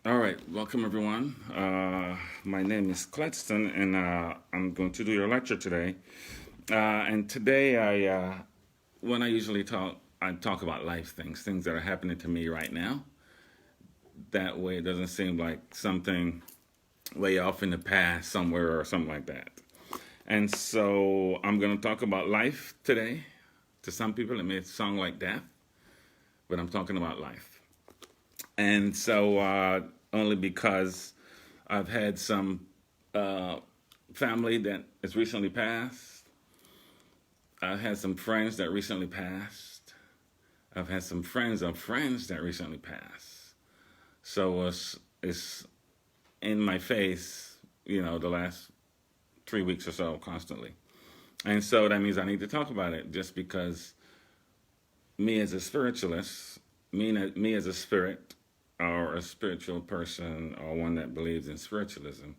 All right, welcome everyone. My name is Cledston, and I'm going to do your lecture today. And today, when I usually talk, I talk about life things, things that are happening to me right now. That way, it doesn't seem like something way off in the past somewhere or something like that. And so, I'm going to talk about life today. To some people, it may sound like death, but I'm talking about life. And so, only because I've had some uh, family that has recently passed. I've had some friends that recently passed. I've had some friends of friends that recently passed. So it's in my face, the last 3 weeks or so constantly. And so that means I need to talk about it just because me as a spiritualist, me as a spirit or a spiritual person or one that believes in spiritualism,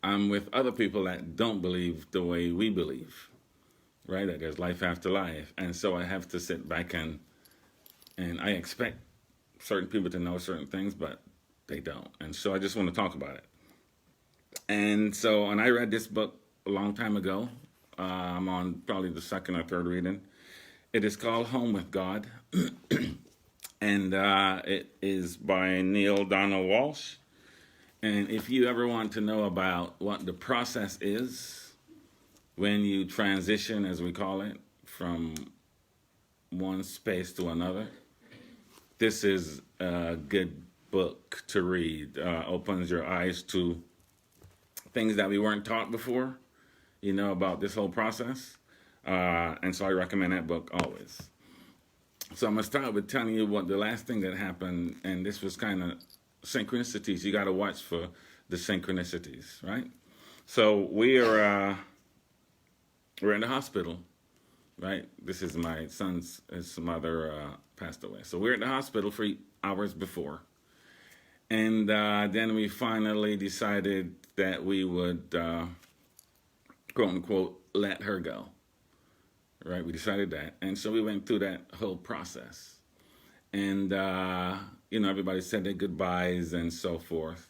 I'm with other people that don't believe the way we believe, right? That there's life after life. And so I have to sit back and I expect certain people to know certain things, but they don't. And so I just want to talk about it. And I read this book a long time ago. I'm on probably the second or third reading. It is called Home with God, and it is by Neil Donald Walsh. And if you ever want to know about what the process is when you transition, as we call it, from one space to another, this is a good book to read. Opens your eyes to things that we weren't taught before, about this whole process. And so I recommend that book always. So I'm going to start with telling you what the last thing that happened, and this was kind of synchronicities. You got to watch for the synchronicities, right? So we're in the hospital, right? This is my son's his mother passed away, so we're at the hospital 3 hours before, and then we finally decided that we would quote unquote let her go, right? We decided that, and so we went through that whole process, and everybody said their goodbyes and so forth.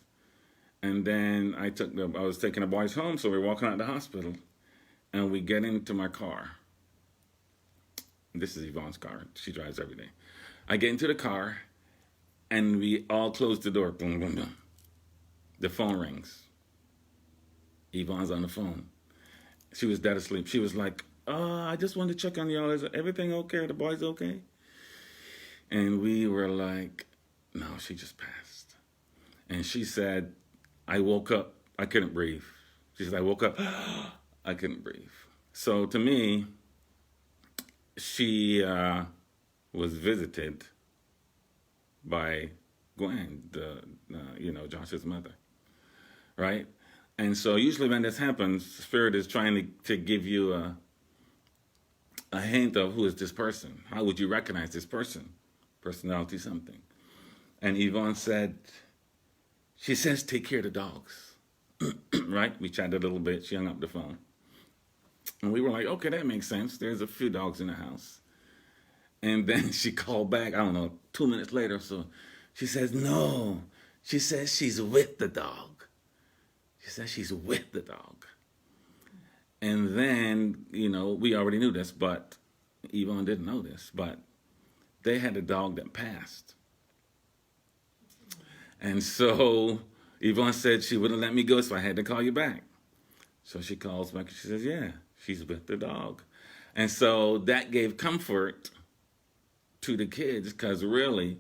And then I was taking the boys home, so we were walking out of the hospital, and we get into my car. This is Yvonne's car. She drives every day. I get into the car, and we all close the door. Boom, boom, boom. The phone rings. Yvonne's on the phone. She was dead asleep. She was like, I just wanted to check on y'all. Is everything okay? Are the boys okay? And we were like, no, she just passed. And she said, I woke up, I couldn't breathe. She said, I woke up, I couldn't breathe. So to me, she was visited by Gwen, Josh's mother, right? And so usually when this happens, Spirit is trying to give you a hint of who is this person. How would you recognize this person? Personality something. And Yvonne said, she says, take care of the dogs, right? We chatted a little bit. She hung up the phone. And we were like, okay, that makes sense. There's a few dogs in the house. And then she called back, I don't know, 2 minutes later. So she says, no. She says she's with the dog. She says she's with the dog. And then, we already knew this, but Yvonne didn't know this, but they had a dog that passed. And so Yvonne said she wouldn't let me go, so I had to call you back. So she calls back and she says, yeah, she's with the dog. And so that gave comfort to the kids because really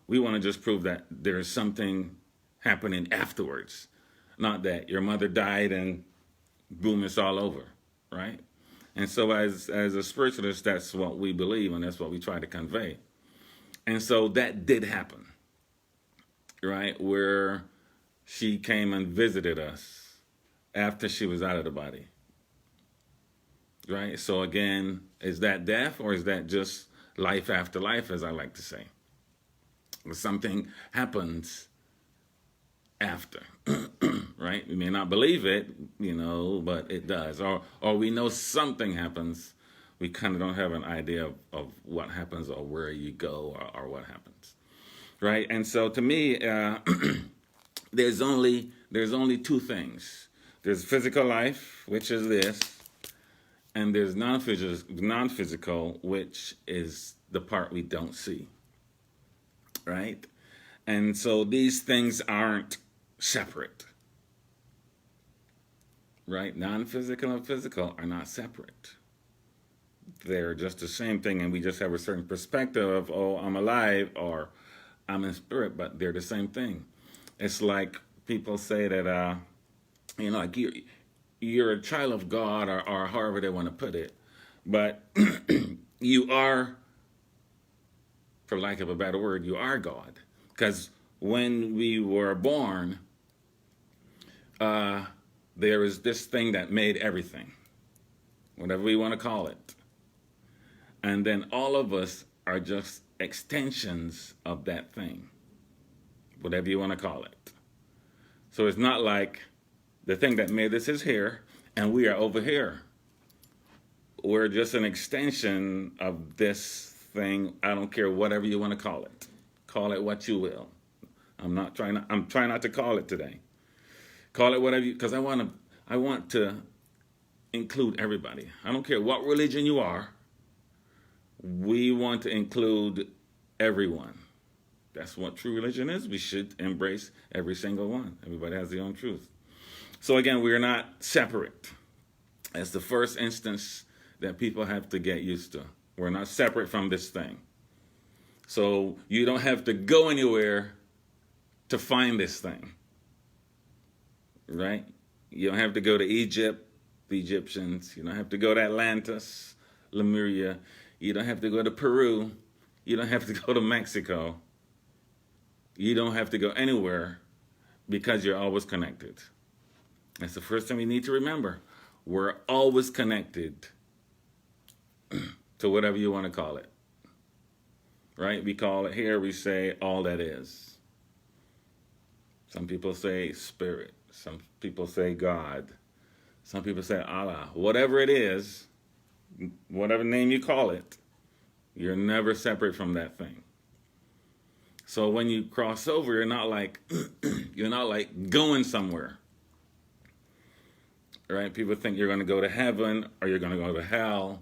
we want to just prove that there's something happening afterwards. Not that your mother died and boom, it's all over, right? And so as a spiritualist, that's what we believe and that's what we try to convey. And so that did happen, right? Where she came and visited us after she was out of the body, right? So again, is that death or is that just life after life, as I like to say? Something happens after, right? We may not believe it, but it does. Or we know something happens. We kind of don't have an idea of what happens or where you go or what happens. right? And so to me, there's only two things. There's physical life, which is this, and there's non-physical, which is the part we don't see, right? And so these things aren't separate, right? Non-physical and physical are not separate. They're just the same thing, and we just have a certain perspective of, oh, I'm alive or I'm in spirit, but they're the same thing. It's like people say that, like you're a child of God, or however they want to put it, but you are, for lack of a better word, you are God. Because when we were born, there is this thing that made everything, whatever we want to call it. And then all of us are just extensions of that thing, whatever you want to call it. So it's not like the thing that made us is here and we are over here. We're just an extension of this thing. I don't care whatever you want to call it. Call it what you will. I'm trying not to call it today. Call it whatever because I want to include everybody. I don't care what religion you are. We want to include everyone. That's what true religion is. We should embrace every single one. Everybody has their own truth. So again, we are not separate. That's the first instance that people have to get used to. We're not separate from this thing. So you don't have to go anywhere to find this thing. Right? You don't have to go to Egypt, the Egyptians. You don't have to go to Atlantis, Lemuria. You don't have to go to Peru. You don't have to go to Mexico. You don't have to go anywhere because you're always connected. That's the first thing we need to remember. We're always connected to whatever you want to call it. Right? We call it here, we say all that is. Some people say spirit. Some people say God. Some people say Allah. Whatever it is, whatever name you call it, you're never separate from that thing. So when you cross over, you're not like going somewhere. Right? People think you're going to go to heaven or you're going to go to hell.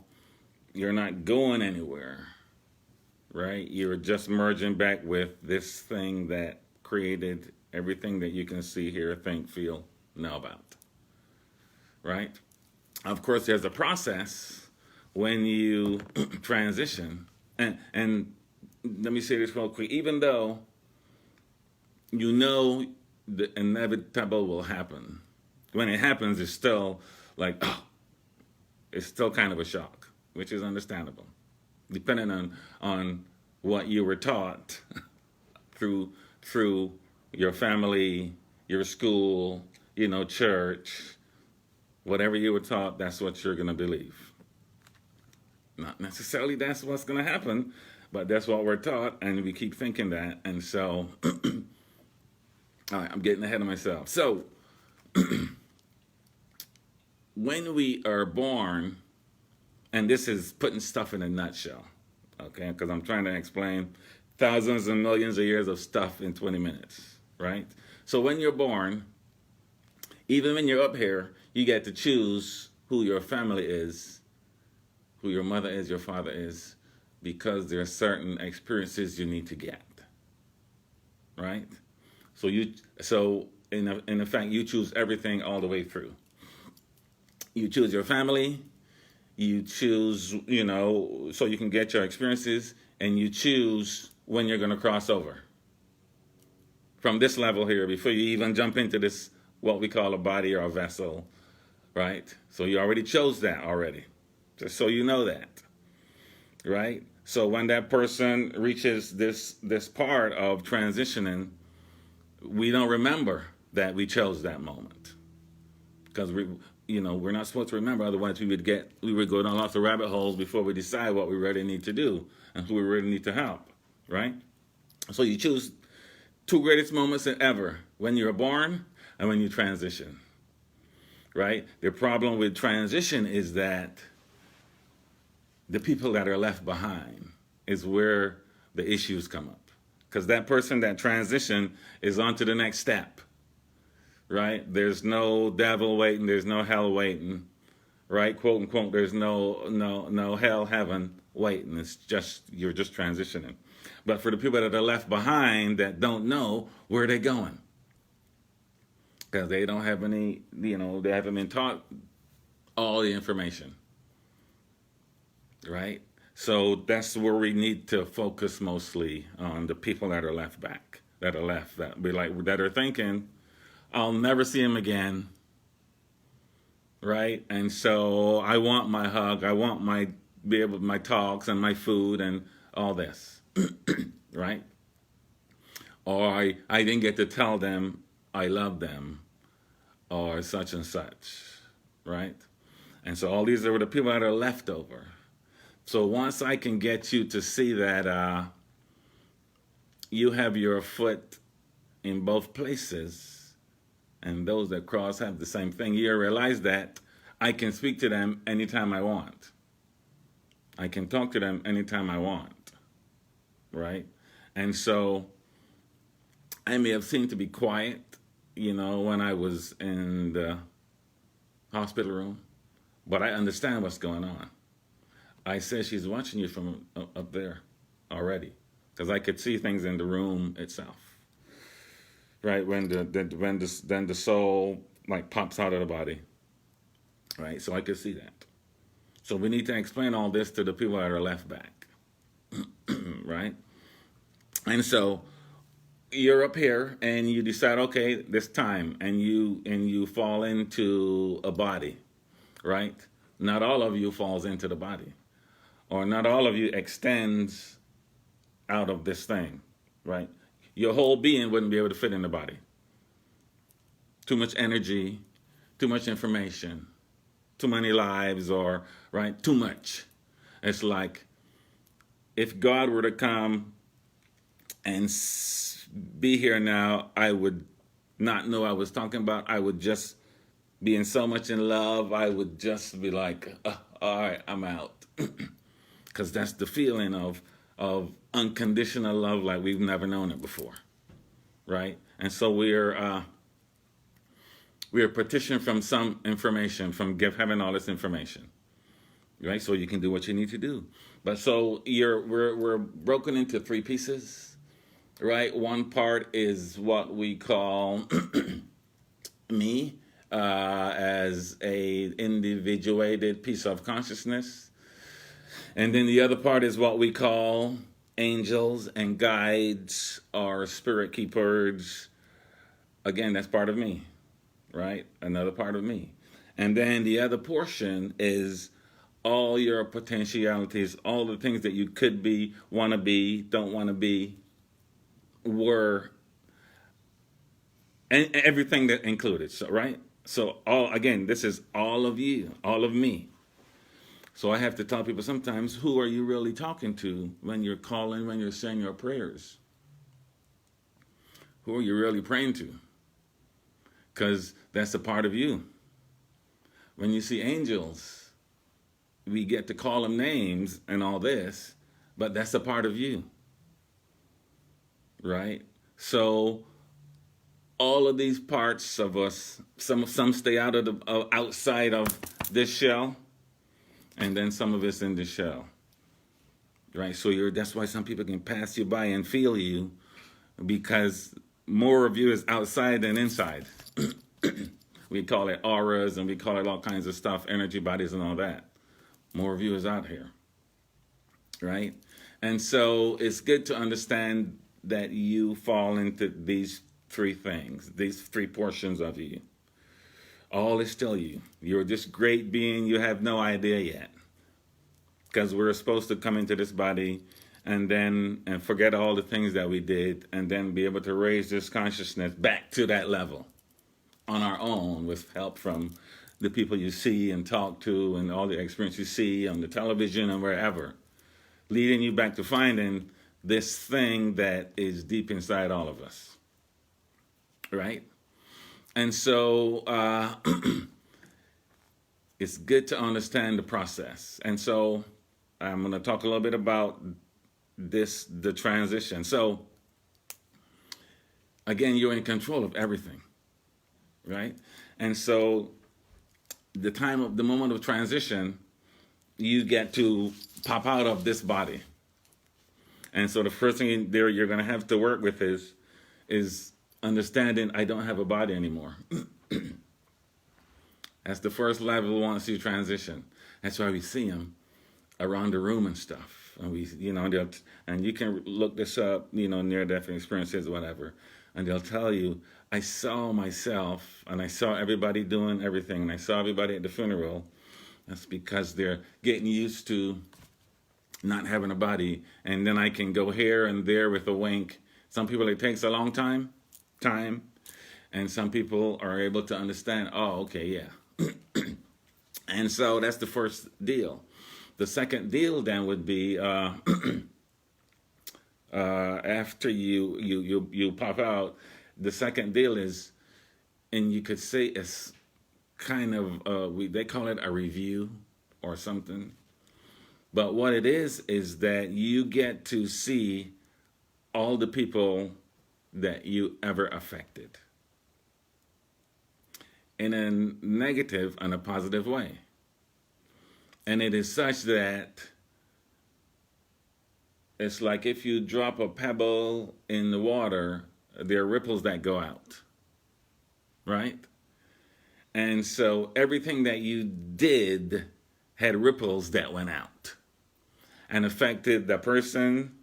You're not going anywhere. Right? You're just merging back with this thing that created everything that you can see, hear, think, feel, know about. Right? Of course, there's a process when you transition. And let me say this real quick. Even though you know the inevitable will happen, when it happens, it's still like, it's still kind of a shock, which is understandable, depending on what you were taught through your family, your school, church, whatever you were taught, that's what you're going to believe. Not necessarily that's what's going to happen, but that's what we're taught, and we keep thinking that. And so, all right, I'm getting ahead of myself. So, when we are born, and this is putting stuff in a nutshell, okay, because I'm trying to explain thousands and millions of years of stuff in 20 minutes, right? So when you're born, even when you're up here, you get to choose who your family is, who your mother is, your father is, because there are certain experiences you need to get, right? So in effect, you choose everything all the way through. You choose your family, you choose, so you can get your experiences, and you choose when you're going to cross over from this level here before you even jump into this, what we call a body or a vessel, right? So you already chose that already, just so you know that, right? So when that person reaches this part of transitioning, we don't remember that we chose that moment, because we're not supposed to remember. Otherwise, we would go down lots of rabbit holes before we decide what we really need to do and who we really need to help, right? So you choose two greatest moments ever: when you're born and when you transition, right? The problem with transition is that the people that are left behind is where the issues come up. because that person that transition is on to the next step, right? There's no devil waiting, there's no hell waiting, right? Quote unquote, there's no hell, heaven waiting. It's just, you're just transitioning. But for the people that are left behind that don't know where they're going, because they don't have any, they haven't been taught all the information, right? So that's where we need to focus mostly on the people that are left back, that are left, that be like, that are thinking, I'll never see him again, right? And so I want my hug, I want my talks and my food and all this, right? Or I didn't get to tell them I love them, or such and such, right? And so all these are the people that are left over. So once I can get you to see that you have your foot in both places, and those that cross have the same thing, you realize that I can speak to them anytime I want. I can talk to them anytime I want, right? And so I may have seemed to be quiet, when I was in the hospital room, but I understand what's going on. I said, she's watching you from up there already, because I could see things in the room itself, right? When the soul like pops out of the body, right? So I could see that. So we need to explain all this to the people that are left back, right? And so you're up here and you decide, okay, this time, and you fall into a body, right? Not all of you falls into the body. Or not all of you extends out of this thing, right? Your whole being wouldn't be able to fit in the body. Too much energy, too much information, too many lives, or, right, too much. It's like if God were to come and be here now, I would not know I was talking about. I would just be in so much in love. I would just be like, all right, I'm out. Because that's the feeling of unconditional love like we've never known it before, right? And so we're partitioned from some information, from having all this information, right? So you can do what you need to do. But so we're broken into three pieces, right? One part is what we call me, as a individuated piece of consciousness. And then the other part is what we call angels and guides or spirit keepers. Again, that's part of me, right? Another part of me. And then the other portion is all your potentialities, all the things that you could be, want to be, don't want to be, were, and everything that included. So, right? So again, this is all of you, all of me. So I have to tell people sometimes, who are you really talking to when you're calling, when you're saying your prayers? Who are you really praying to? Because that's a part of you. When you see angels, we get to call them names and all this, but that's a part of you, right? So all of these parts of us, some stay out of outside of this shell, and then some of it's in the shell, right? So that's why some people can pass you by and feel you, because more of you is outside than inside. We call it auras, and we call it all kinds of stuff, energy bodies and all that. More of you is out here, right? And so it's good to understand that you fall into these three things, these three portions of you. All is still you. You're this great being. You have no idea yet. Because we're supposed to come into this body and forget all the things that we did, and then be able to raise this consciousness back to that level on our own with help from the people you see and talk to and all the experience you see on the television and wherever, leading you back to finding this thing that is deep inside all of us, right? And so it's good to understand the process. And so I'm going to talk a little bit about the transition. So again, you're in control of everything, right? And so the moment of transition, you get to pop out of this body. And so the first thing there you're going to have to work with is understanding I don't have a body anymore. That's the first level once you transition. That's why we see them around the room and stuff. And and you can look this up, near-death experiences or whatever, and they'll tell you, I saw myself and I saw everybody doing everything and I saw everybody at the funeral. That's because they're getting used to not having a body, and then I can go here and there with a wink. Some people it takes a long time, and some people are able to understand, oh, okay, yeah. And so that's the first deal. The second deal then would be after you pop out. The second deal is, and you could say it's kind of they call it a review or something. But what it is that you get to see all the people that you ever affected in a negative and a positive way. And it is such that it's like if you drop a pebble in the water, there are ripples that go out, right? And so everything that you did had ripples that went out and affected the person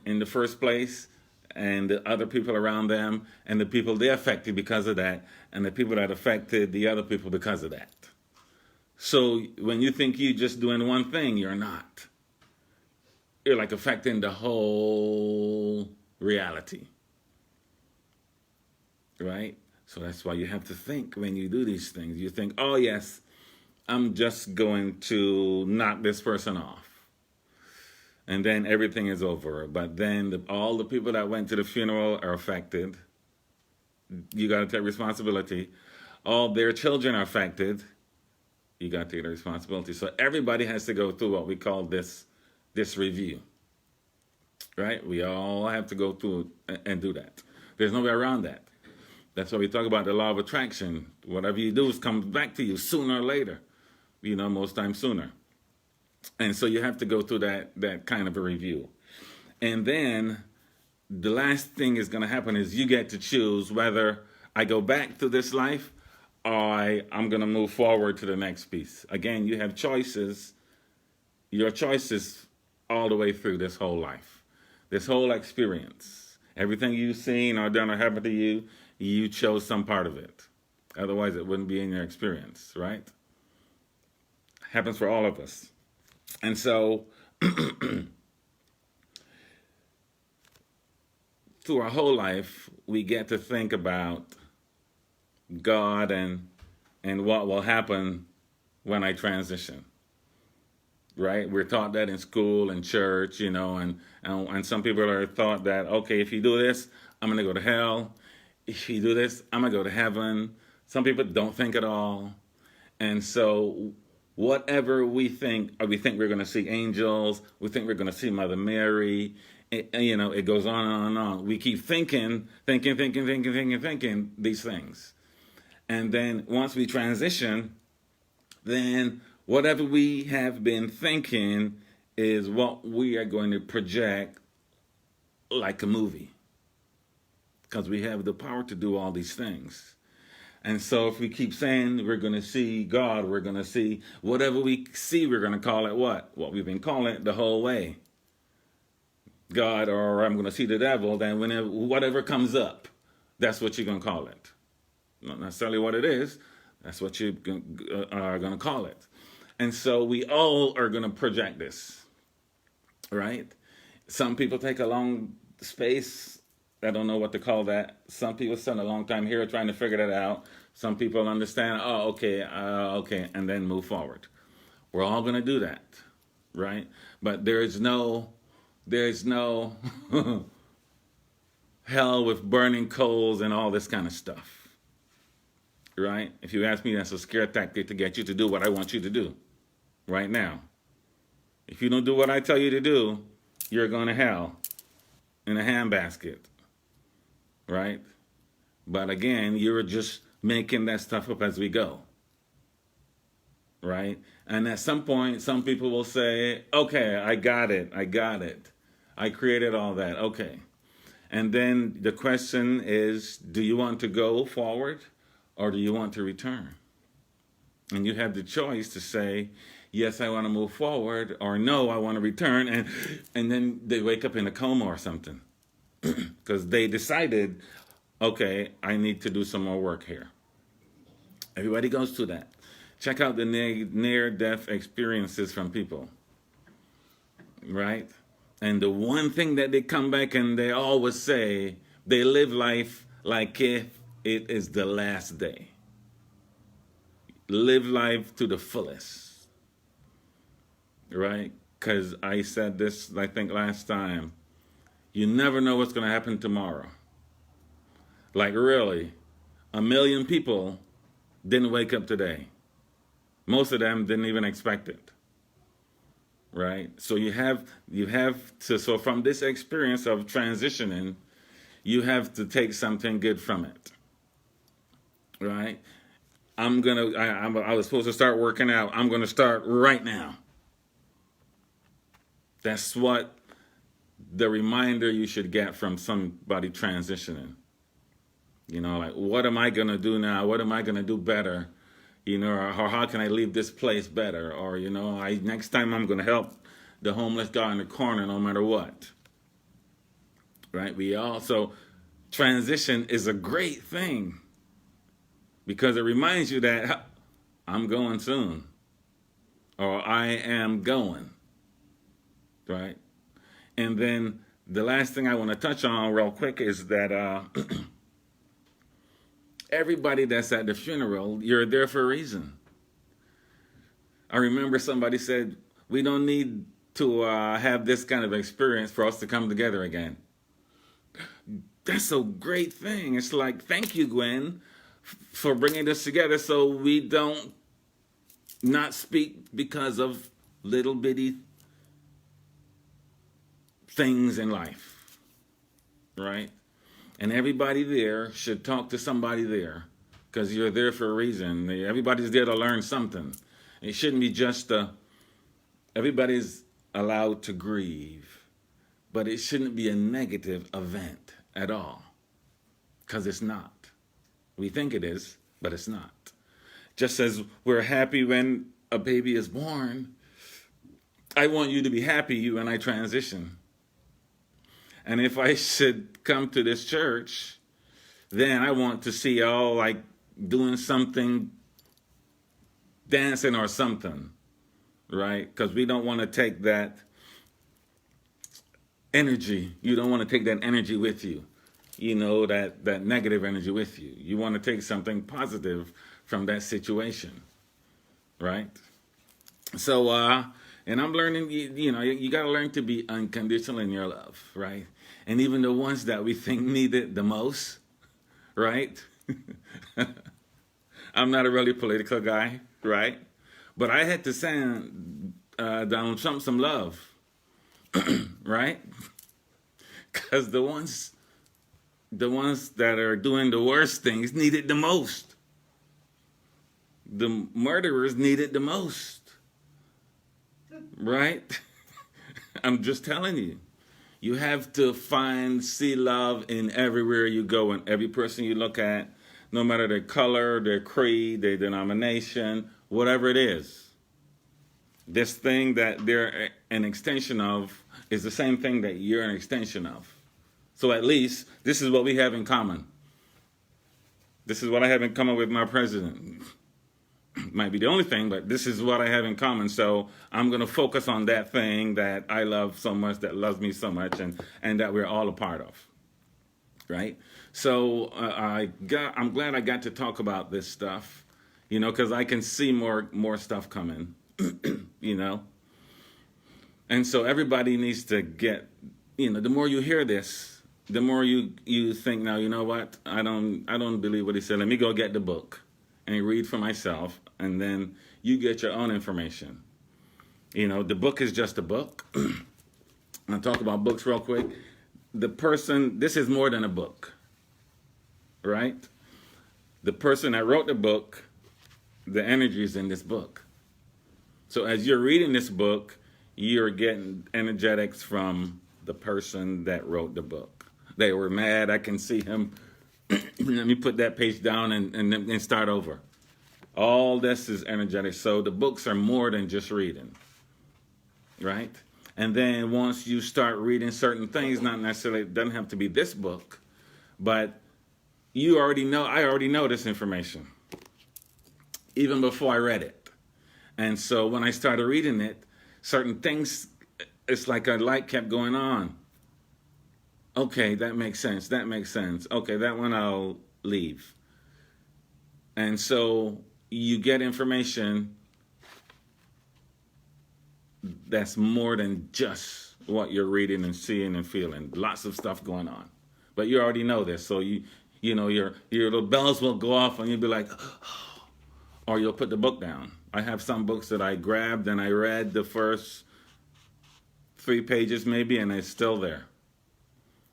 in the first place and the other people around them and the people they affected because of that and the people that affected the other people because of that. So when you think you're just doing one thing, you're not. You're like affecting the whole reality, right? So that's why you have to think when you do these things. You think, oh yes, I'm just going to knock this person off. And then everything is over. But then all the people that went to the funeral are affected. You got to take responsibility. All their children are affected. You got to take the responsibility. So everybody has to go through what we call this review. Right? We all have to go through and do that. There's no way around that. That's why we talk about the law of attraction. Whatever you do comes back to you sooner or later. Most times sooner. And so you have to go through that kind of a review. And then the last thing is going to happen is you get to choose whether I go back to this life or I'm going to move forward to the next piece. Again, you have choices, your choices all the way through this whole life, this whole experience. Everything you've seen or done or happened to you, you chose some part of it. Otherwise, it wouldn't be in your experience, right? Happens for all of us. And so through our whole life, we get to think about God and what will happen when I transition. Right? We're taught that in school and church, and some people are taught that, okay, if you do this, I'm going to go to hell. If you do this, I'm going to go to heaven. Some people don't think at all. And so whatever we think we're going to see angels, we think we're going to see Mother Mary, it goes on and on. We keep thinking these things. And then once we transition, then whatever we have been thinking is what we are going to project like a movie. Because we have the power to do all these things. And so if we keep saying we're going to see God, we're going to see whatever we see, we're going to call it what? What we've been calling it the whole way. God, or I'm going to see the devil, then whatever comes up, that's what you're going to call it. Not necessarily what it is, that's what you are going to call it. And so we all are going to project this, right? Some people take a long space. I don't know what to call that. Some people spend a long time here trying to figure that out. Some people understand, okay, and then move forward. We're all going to do that, right? But there's no hell with burning coals and all this kind of stuff, right? If you ask me, that's a scare tactic to get you to do what I want you to do right now. If you don't do what I tell you to do, you're going to hell in a handbasket. right? But again, you're just making that stuff up as we go, right? And at some point, some people will say, okay, I got it. I created all that. Okay. And then the question is, do you want to go forward or do you want to return? And you have the choice to say, yes, I want to move forward, or no, I want to return. And then they wake up in a coma or something because they decided, okay, I need to do some more work here. Everybody goes through that. Check out the near-death experiences from people, right? And the one thing that they come back and they always say, they live life like if it is the last day. Live life to the fullest, right? Because I said this, I think, last time. You never know what's going to happen tomorrow. Like, really, 1 million people didn't wake up today. Most of them didn't even expect it, right? So you have to, so from this experience of transitioning, you have to take something good from it, right? I was supposed to start working out. I'm going to start right now. That's what the reminder you should get from somebody transitioning. You know, like, what am I going to do now? What am I going to do better? You know, or how can I leave this place better? Or, you know, next time I'm going to help the homeless guy in the corner no matter what. Right? So transition is a great thing because it reminds you that I'm going soon, or I am going, right? And then the last thing I want to touch on real quick is that everybody that's at the funeral, you're there for a reason. I remember somebody said, we don't need to have this kind of experience for us to come together again. That's a great thing. It's like, thank you, Gwen, for bringing this together so we don't not speak because of little bitty things in life, right? And everybody there should talk to somebody there because you're there for a reason. Everybody's there to learn something. It shouldn't be just everybody's allowed to grieve, but it shouldn't be a negative event at all because it's not. We think it is, but it's not. Just as we're happy when a baby is born, I want you to be happy when I transition. And if I should come to this church, then I want to see y'all like doing something, dancing or something, right? Because we don't want to take that energy. You don't want to take that energy with you. You know, that negative energy with you. You want to take something positive from that situation, right? So, and I'm learning, you got to learn to be unconditional in your love, right? And even the ones that we think need it the most, right? I'm not a really political guy, right? But I had to send Donald Trump some love, right? Because the ones that are doing the worst things need it the most. The murderers need it the most, right? I'm just telling you. You have to see love in everywhere you go and every person you look at, no matter their color, their creed, their denomination, whatever it is. This thing that they're an extension of is the same thing that you're an extension of. So at least this is what we have in common. This is what I have in common with my president. Might be the only thing, but this is what I have in common. So I'm going to focus on that thing that I love so much, that loves me so much, and that we're all a part of, right? So I'm glad I got to talk about this stuff, because I can see more stuff coming, And so everybody needs to get, the more you hear this, the more you think, now, you know what? I don't believe what he said. Let me go get the book and read for myself, and then you get your own information. The book is just a book. I'll talk about books real quick. This is more than a book. right? The person that wrote the book, the energy is in this book. So as you're reading this book, you're getting energetics from the person that wrote the book. They were mad. I can see him. Let me put that page down and start over. All this is energetic. So the books are more than just reading, right? And then once you start reading certain things, not necessarily, it doesn't have to be this book, but you already know, I already know this information, even before I read it. And so when I started reading it, certain things, it's like a light kept going on. Okay, that makes sense. That makes sense. Okay, that one I'll leave. And so you get information that's more than just what you're reading and seeing and feeling. Lots of stuff going on. But you already know this. So you know, your little bells will go off and you'll be like, oh, or you'll put the book down. I have some books that I grabbed and I read the first 3 pages maybe, and it's still there.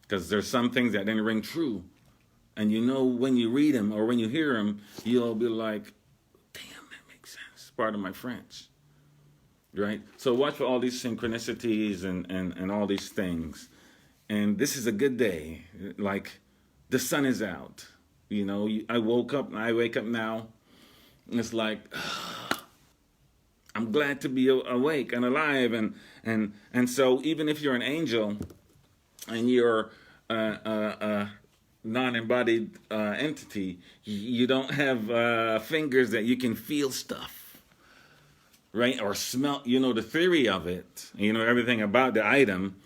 Because there's some things that didn't ring true. And you know when you read them or when you hear them, you'll be like, damn, that makes sense. Pardon my French. Right? So watch for all these synchronicities and all these things. And this is a good day. Like, the sun is out. You know, I wake up now, and it's like, I'm glad to be awake and alive. And so even if you're an angel and you're a non-embodied entity, you don't have fingers that you can feel stuff, right? Or smell, you know, the theory of it, you know, everything about the item,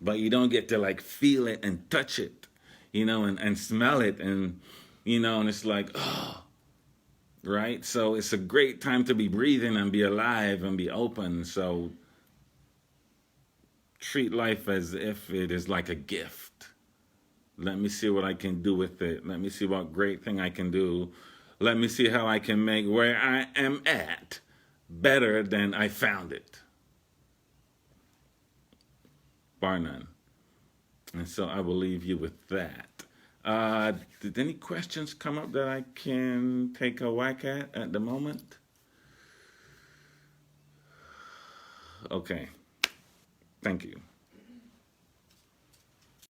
but you don't get to like feel it and touch it, you know, and smell it. And, you know, and it's like, oh, right? So it's a great time to be breathing and be alive and be open. So treat life as if it is like a gift. Let me see what I can do with it. Let me see what great thing I can do. Let me see how I can make where I am at better than I found it. Bar none. And so I will leave you with that. Did any questions come up that I can take a whack at the moment? Okay. Thank you.